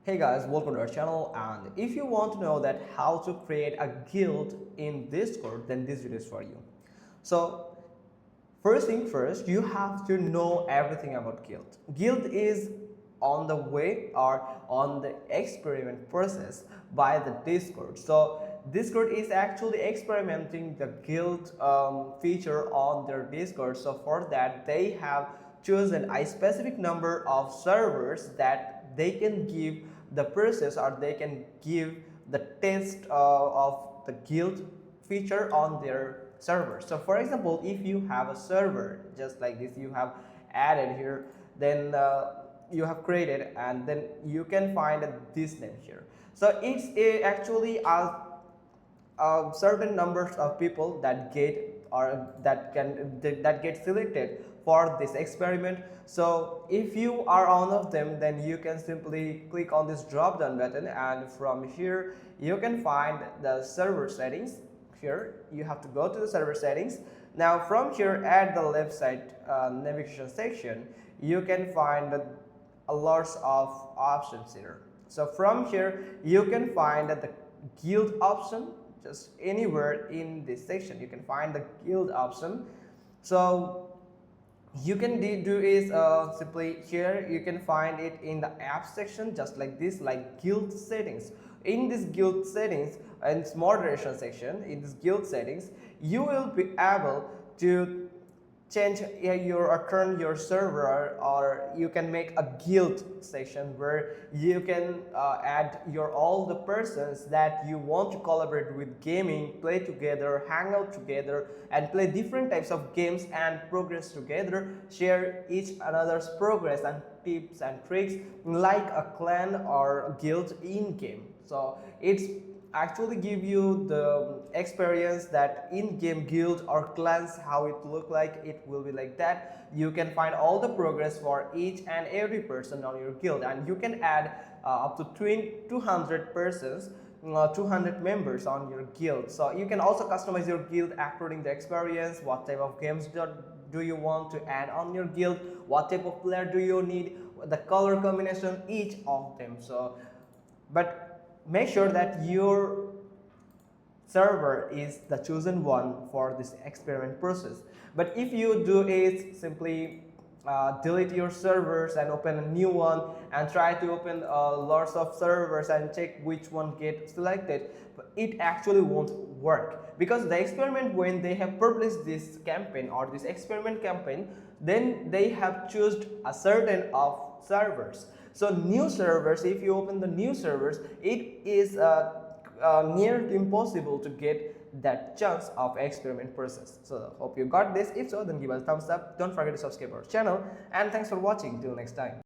Hey guys, welcome to our channel, and if you want to know that how to create a guild in Discord, then this video is for you. So first thing first, you have to know everything about guild. Guild is on the way or on the experiment process by the Discord. So Discord is actually experimenting the guild feature on their Discord. So for that, they have chosen a specific number of servers that they can give the process, or they can give the test of the guild feature on their server. So for example, if you have a server just like this, you have added here, then you have created, and then you can find this name here. So it's actually certain numbers of people that get, or that get selected for this experiment. So if you are one of them, then you can simply click on this drop down button, and from here you can find the server settings. Here you have to go to the server settings. Now from here at the left side navigation section, you can find a lot of options here. So from here you can find the guild option. Just anywhere in this section you can find the guild option. So you can do is simply here you can find it in the app section, just like this, like guild settings. In this guild settings and moderation section, in this guild settings, you will be able to change your, or turn your server, or you can make a guild section where you can add your all the persons that you want to collaborate with gaming, play together, hang out together, and play different types of games and progress together, share each another's progress and tips and tricks like a clan or guild in game. So it's actually give you the experience that in-game guild or clans, how it look like. It will be like that. You can find all the progress for each and every person on your guild, and you can add up to 200 persons, 200 members on your guild. So you can also customize your guild according to the experience. What type of games do you want to add on your guild, what type of player do you need, the color combination, each of them. So but make sure that your server is the chosen one for this experiment process. But if you do is simply delete your servers and open a new one, and try to open lots of servers and check which one get selected, it actually won't work, because the experiment, when they have published this campaign or this experiment campaign, then they have chosen a certain of servers. So new servers, if you open the new servers, it is near impossible to get that chance of experiment process. So hope you got this. If so, then give us a thumbs up. Don't forget to subscribe our channel, and thanks for watching. Till next time.